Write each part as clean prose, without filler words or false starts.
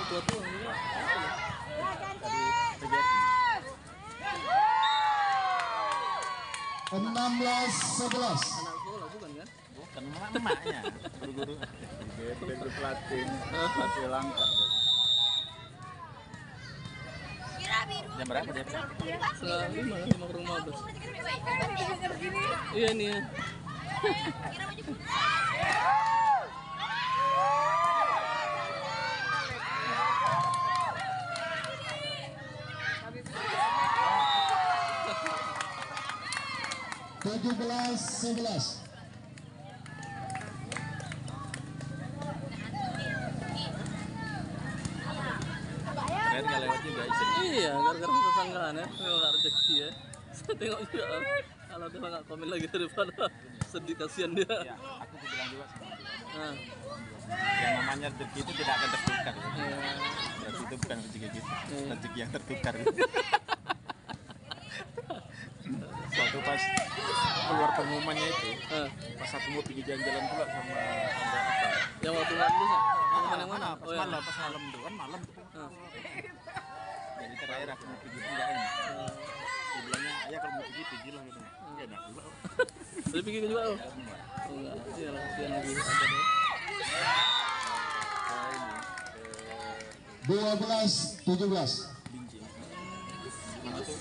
tua-tua juga. 16-11. Anak sekolah bukan kan? Bukan emaknya. Guru-guru pelatih. Pelatih langkah. Jam berapa dia? Setengah 5 lah, 5:15. Iya nih ya. 17-11. Keren nggak lewat juga istri. Iya, gara-gara tetanggaan ya, memang nggak rezeki ya. Saya tengok juga, kalau dia nggak komen lagi daripada sedih, kasihan dia. Ya, aku bilang juga sama dia. Nah, Yang namanya rezeki itu tidak akan tertukar. iya. Berarti itu bukan rezeki kita, rezeki yang tertukar. Suatu pas keluar pengumumannya itu, pas aku mau pergi jalan-jalan pula sama apa? Yang waktu lalu sih, yang mana? Pas malam, pas malam tuh kan malam tuh. Jadi terakhir aku mau pergi enggak enak. Dia bilangnya, ayah kalau mau pergi pergilah gitu. Ya enak pula. Udah pikir juga oh. Oh enggak, iya lah, kasihan lagi ada deh. 12-17. Binjing. Mana tuh?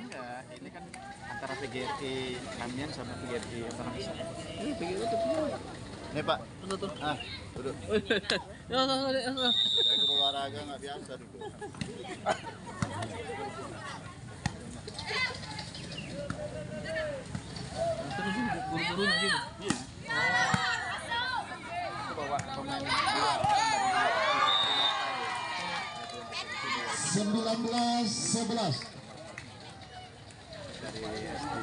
Enggak, ini kan antara PGRI Kamian sama PGRI Antarabangsa. Ini pikir itu tuh. Nih Pak, Satu. duduk. Ya, ya. Saya guru olahraga nggak biasa duduk. Terus guru-gurunya gitu. Iya. Aku bawa pemain dua 19-11. dari SD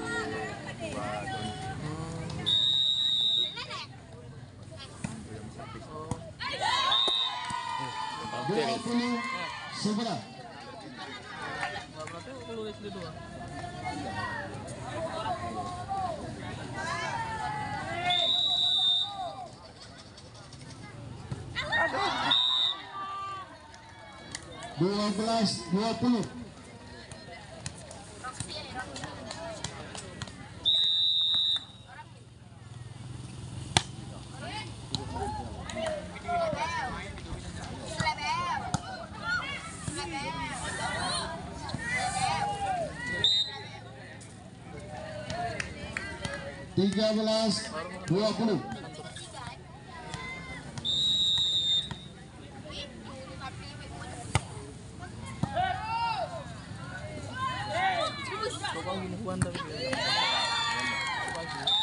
20-11. Berarti aku SD 2. Dua belas 20. Tiga belas 20.